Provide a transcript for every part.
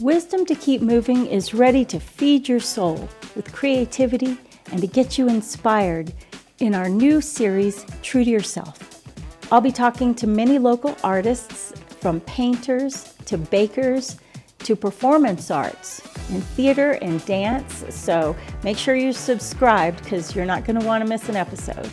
Wisdom to Keep Moving is ready to feed your soul with creativity and to get you inspired in our new series, True to Yourself. I'll be talking to many local artists, from painters to bakers to performance arts and theater and dance. So make sure you're subscribed because you're not going to want to miss an episode.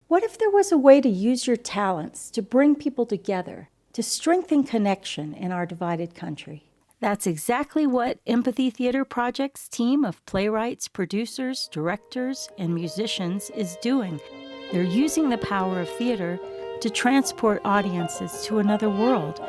What if there was a way to use your talents to bring people together, to strengthen connection in our divided country? That's exactly what Empathy Theater Project's team of playwrights, producers, directors, and musicians is doing. They're using the power of theater to transport audiences to another world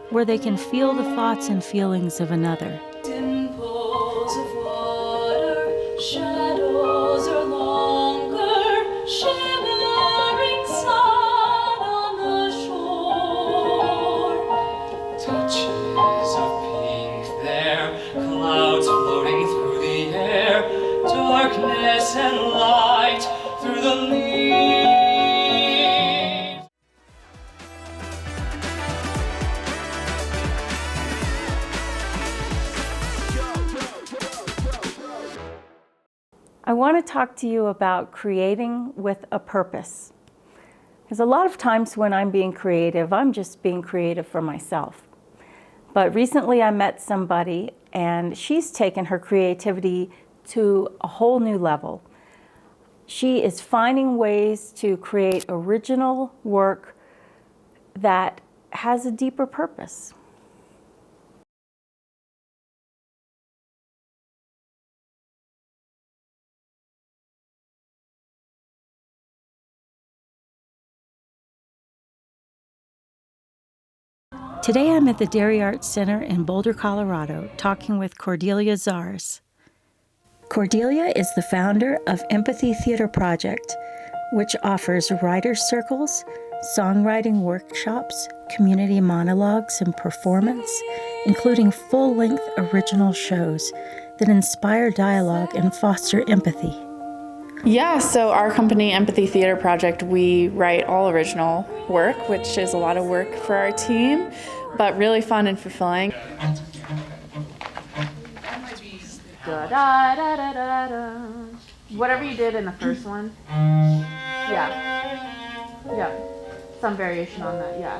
where they can feel the thoughts and feelings of another. Dimples of water, shadows are longer, shimmering sun on the shore. Touches of pink there, clouds floating through the air, darkness and light through the leaves. I want to talk to you about creating with a purpose. Because a lot of times when I'm being creative, I'm just being creative for myself. But recently I met somebody and she's taken her creativity to a whole new level. She is finding ways to create original work that has a deeper purpose. Today I'm at the Dairy Arts Center in Boulder, Colorado, talking with Cordelia Zars. Cordelia is the founder of Empathy Theater Project, which offers writers' circles, songwriting workshops, community monologues, and performance, including full-length original shows that inspire dialogue and foster empathy. Yeah, so our company, Empathy Theater Project, we write all original work, which is a lot of work for our team, but really fun and fulfilling. Da, da, da, da, da, da. Whatever you did in the first one. Yeah. Yeah. Some variation on that, yeah.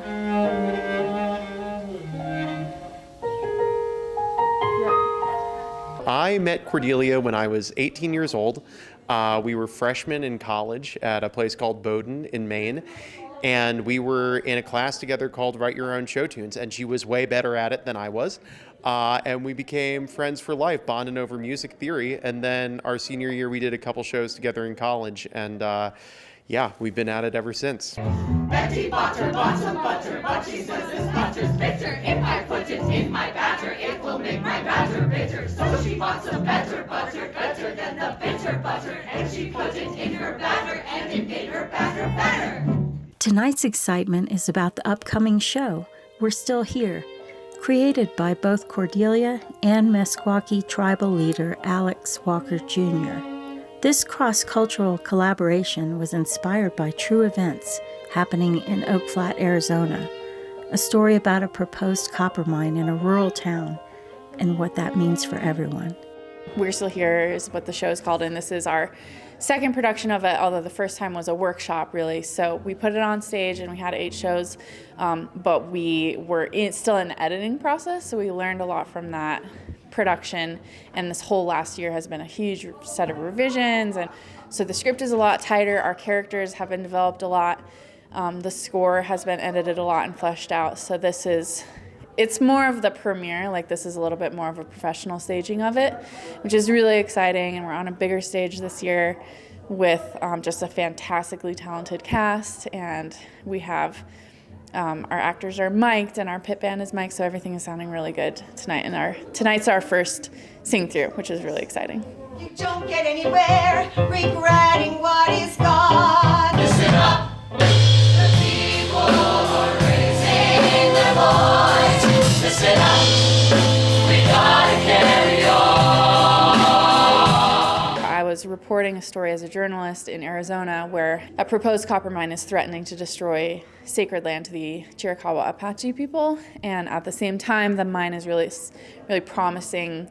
I met Cordelia when I was 18 years old. We were freshmen in college at a place called Boulder in Maine, and we were in a class together called Write Your Own Show Tunes, and she was way better at it than I was. And we became friends for life, bonding over music theory, and then our senior year we did a couple shows together in college, and yeah, we've been at it ever since. Betty Butter bought some butter, but she says this butter's bitter. If I put it in my batter, it will make my batter bitter. So she bought some better butter, better than the bitter butter, and she put it in her batter, and it made her batter better. Tonight's excitement is about the upcoming show, We're Still Here, created by both Cordelia and Meskwaki tribal leader Alex Walker Jr. This cross-cultural collaboration was inspired by true events happening in Oak Flat, Arizona, a story about a proposed copper mine in a rural town and what that means for everyone. We're Still Here is what the show is called, and this is our second production of it, although the first time was a workshop, really. So we put it on stage, and we had 8 shows, but we were still in the editing process, so we learned a lot from that production, and this whole last year has been a huge set of revisions, and so the script is a lot tighter. Our characters have been developed a lot. The score has been edited a lot and fleshed out, so it's more of the premiere, like this is a little bit more of a professional staging of it, which is really exciting, and we're on a bigger stage this year with just a fantastically talented cast, and we have our actors are mic'd and our pit band is mic'd, so everything is sounding really good tonight, and tonight's our first sing-through, which is really exciting. You don't get anywhere regretting what is gone. Listen up, the people are raising their voice. Listen up, we gotta carry on. was reporting a story as a journalist in Arizona where a proposed copper mine is threatening to destroy sacred land to the Chiricahua Apache people, and at the same time the mine is really promising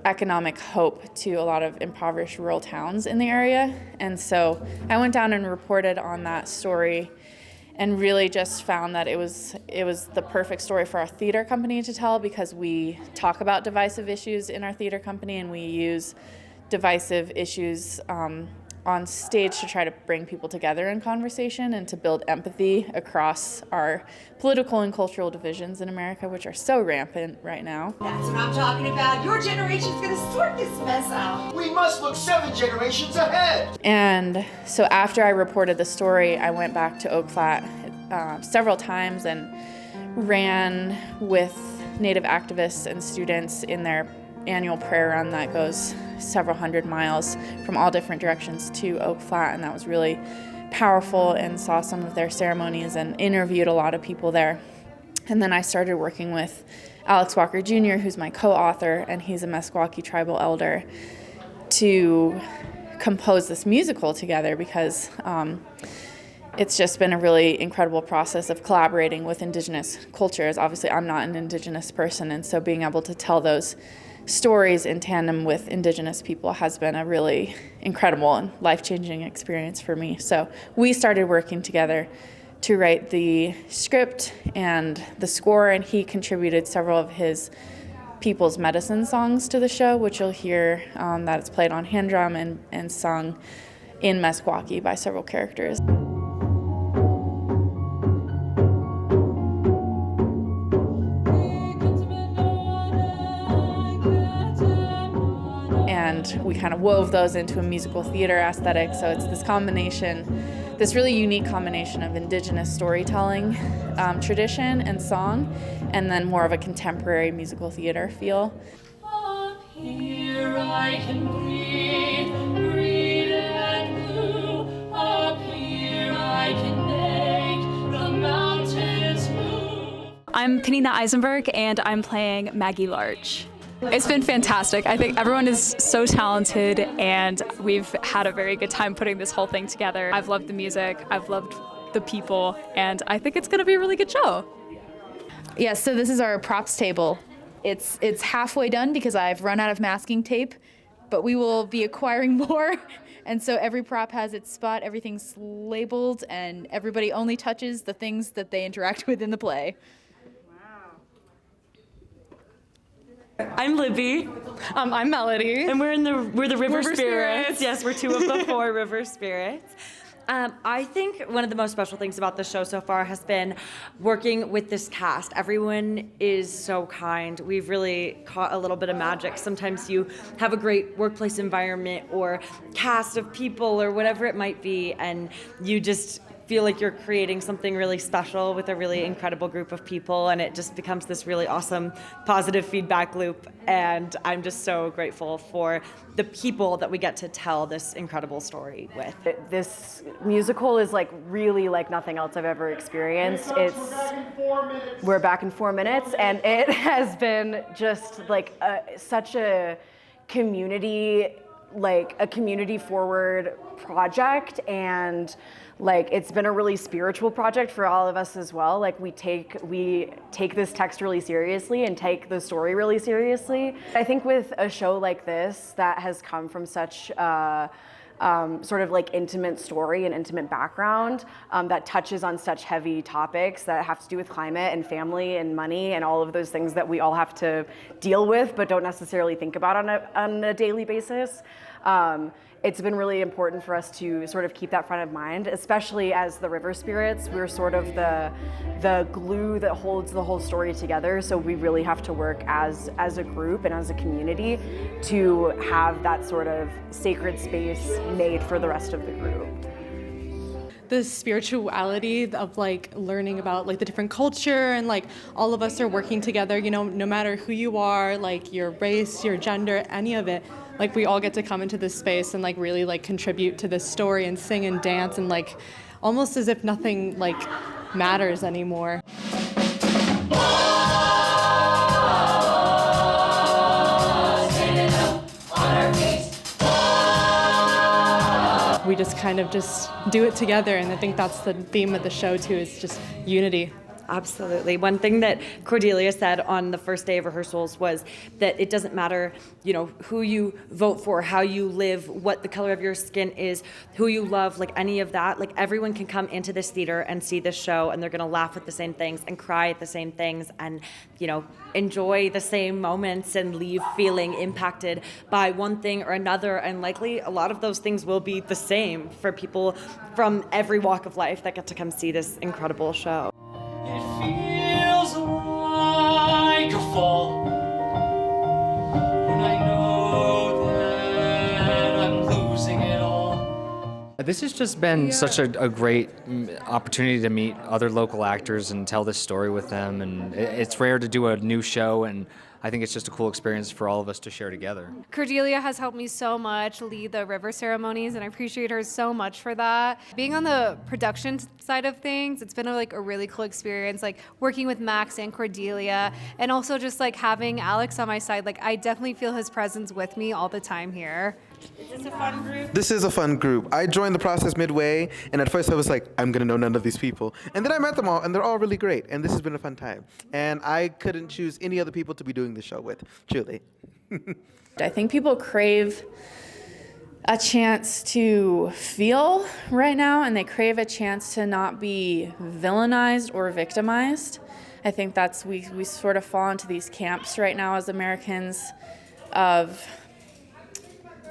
economic hope to a lot of impoverished rural towns in the area. And so I went down and reported on that story and really just found that it was the perfect story for our theater company to tell, because we talk about divisive issues in our theater company, and we use divisive issues on stage to try to bring people together in conversation and to build empathy across our political and cultural divisions in America, which are so rampant right now. That's what I'm talking about. Your generation's gonna sort this mess out. We must look 7 generations ahead. And so after I reported the story, I went back to Oak Flat several times and ran with Native activists and students in their annual prayer run that goes several hundred miles from all different directions to Oak Flat, and that was really powerful, and saw some of their ceremonies and interviewed a lot of people there. And then I started working with Alex Walker Jr., who's my co-author, and he's a Meskwaki tribal elder, to compose this musical together, because it's just been a really incredible process of collaborating with Indigenous cultures. Obviously, I'm not an Indigenous person, and so being able to tell those stories in tandem with Indigenous people has been a really incredible and life-changing experience for me. So we started working together to write the script and the score, and he contributed several of his people's medicine songs to the show, which you'll hear that it's played on hand drum and sung in Meskwaki by several characters. And we kind of wove those into a musical theater aesthetic. So it's this combination, this really unique combination of Indigenous storytelling tradition and song, and then more of a contemporary musical theater feel. Up here I can breathe, green and blue. Up here I can make the mountains move. I'm Penina Eisenberg, and I'm playing Maggie Larch. It's been fantastic. I think everyone is so talented, and we've had a very good time putting this whole thing together. I've loved the music, I've loved the people, and I think it's going to be a really good show. Yeah, so this is our props table. It's halfway done because I've run out of masking tape, but we will be acquiring more. And so every prop has its spot, everything's labeled, and everybody only touches the things that they interact with in the play. I'm Libby. I'm Melody. And we're the River Spirits. Spirits. Yes, we're 2 of the 4 River Spirits. I think one of the most special things about the show so far has been working with this cast. Everyone is so kind. We've really caught a little bit of magic. Sometimes you have a great workplace environment or cast of people or whatever it might be, and you just feel like you're creating something really special with a really incredible group of people, and it just becomes this really awesome positive feedback loop. And I'm just so grateful for the people that we get to tell this incredible story with. This musical is really like nothing else I've ever experienced. We're back in 4 minutes, and it has been just such a community forward project, and it's been a really spiritual project for all of us as well. We take this text really seriously and take the story really seriously. I think with a show like this that has come from such sort of intimate story and intimate background that touches on such heavy topics that have to do with climate and family and money and all of those things that we all have to deal with but don't necessarily think about on a daily basis. It's been really important for us to sort of keep that front of mind, especially as the River Spirits. We're sort of the glue that holds the whole story together. So we really have to work as a group and as a community to have that sort of sacred space made for the rest of the group. The spirituality of learning about the different culture, and all of us are working together, no matter who you are, your race, your gender, any of it. We all get to come into this space and really contribute to this story and sing and dance and almost as if nothing matters anymore. we just kind of just do it together. And I think that's the theme of the show too, is just unity. Absolutely. One thing that Cordelia said on the first day of rehearsals was that it doesn't matter, who you vote for, how you live, what the color of your skin is, who you love, like any of that. Like everyone can come into this theater and see this show, and they're going to laugh at the same things and cry at the same things and, enjoy the same moments and leave feeling impacted by one thing or another. And likely a lot of those things will be the same for people from every walk of life that get to come see this incredible show. It feels like a fall when I know that I'm losing it all. This has just been such a great opportunity to meet other local actors and tell this story with them. And it's rare to do a new show, and I think it's just a cool experience for all of us to share together. Cordelia has helped me so much lead the river ceremonies, and I appreciate her so much for that. Being on the production side of things, it's been a really cool experience, working with Max and Cordelia, and also just having Alex on my side. I definitely feel his presence with me all the time here. Is this a fun group? This is a fun group. I joined the process midway, and at first I was like, I'm gonna know none of these people. And then I met them all, and they're all really great, and this has been a fun time. And I couldn't choose any other people to be doing the show with, truly. I think people crave a chance to feel right now, and they crave a chance to not be villainized or victimized. I think that's, we sort of fall into these camps right now as Americans of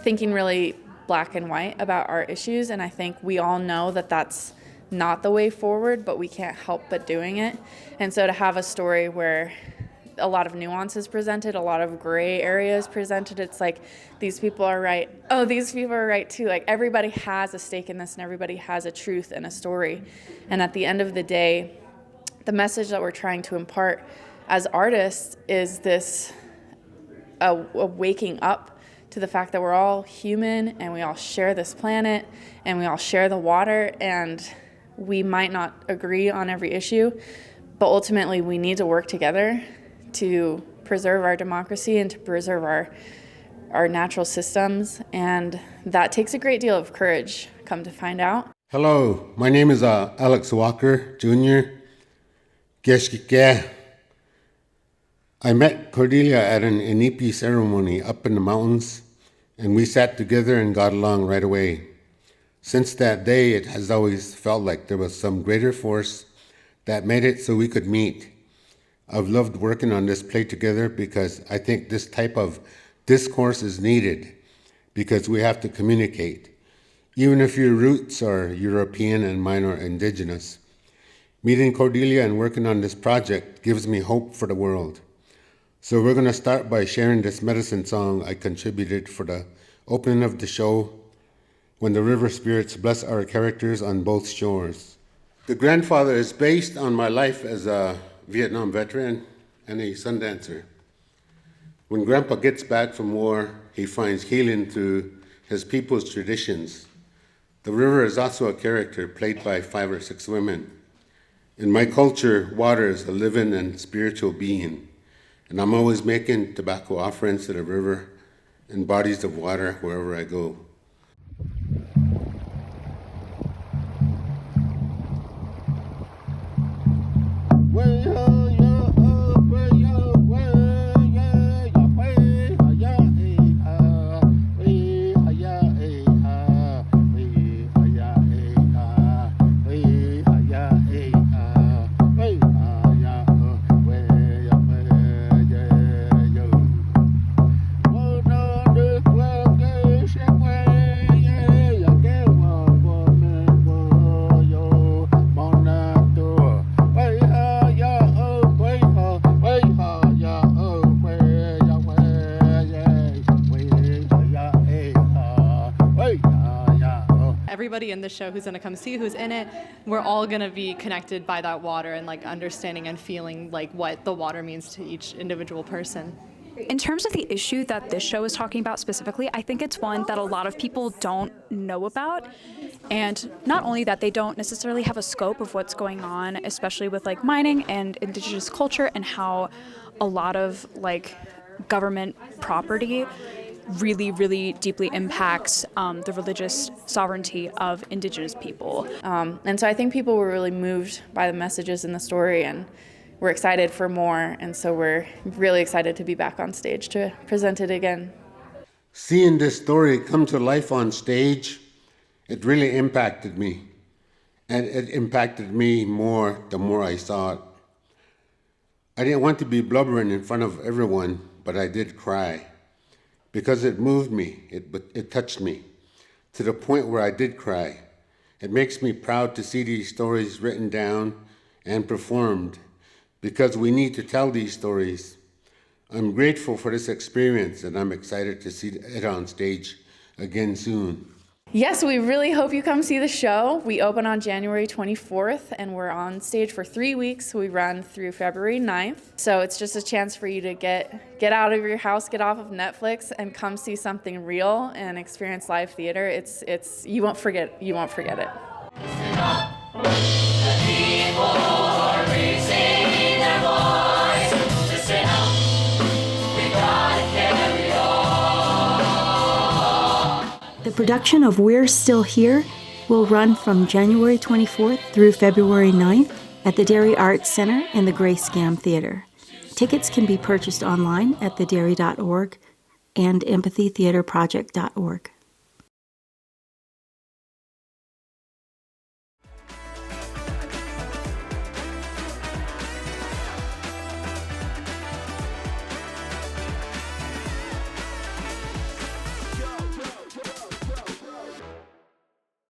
thinking really black and white about our issues, and I think we all know that that's not the way forward, but we can't help but doing it. And so to have a story where a lot of nuances presented, a lot of gray areas presented, it's like, these people are right. Oh, these people are right too. Everybody has a stake in this, and everybody has a truth and a story. And at the end of the day, the message that we're trying to impart as artists is this a waking up to the fact that we're all human, and we all share this planet, and we all share the water, and we might not agree on every issue, but ultimately we need to work together to preserve our democracy and to preserve our natural systems, and that takes a great deal of courage, come to find out. Hello, my name is Alex Walker Jr. Geshkike. I met Cordelia at an Inipi ceremony up in the mountains, and we sat together and got along right away. Since that day, it has always felt like there was some greater force that made it so we could meet. I've loved working on this play together because I think this type of discourse is needed, because we have to communicate, even if your roots are European and mine are indigenous. Meeting Cordelia and working on this project gives me hope for the world. So we're going to start by sharing this medicine song I contributed for the opening of the show, When the River Spirits Bless Our Characters on Both Shores. The grandfather is based on my life as a Vietnam veteran and a sun dancer. When Grandpa gets back from war, he finds healing through his people's traditions. The river is also a character played by 5 or 6 women. In my culture, water is a living and spiritual being. And I'm always making tobacco offerings to the river and bodies of water wherever I go. Everybody in the show who's going to come see who's in it, we're all going to be connected by that water and understanding and feeling what the water means to each individual person. In terms of the issue that this show is talking about specifically, I think it's one that a lot of people don't know about. And not only that, they don't necessarily have a scope of what's going on, especially with mining and indigenous culture, and how a lot of government property really, really deeply impacts the religious sovereignty of Indigenous people. And so I think people were really moved by the messages in the story, and we're excited for more. And so we're really excited to be back on stage to present it again. Seeing this story come to life on stage, it really impacted me. And it impacted me more the more I saw it. I didn't want to be blubbering in front of everyone, but I did cry. Because it moved me, it touched me, to the point where I did cry. It makes me proud to see these stories written down and performed, because we need to tell these stories. I'm grateful for this experience, and I'm excited to see it on stage again soon. Yes, we really hope you come see the show. We open on January 24th, and we're on stage for 3 weeks. We run through February 9th. So it's just a chance for you to get out of your house, get off of Netflix, and come see something real and experience live theater. It's you won't forget it. The production of We're Still Here will run from January 24th through February 9th at the Dairy Arts Center and the Gray Scam Theater. Tickets can be purchased online at thedairy.org and empathytheaterproject.org.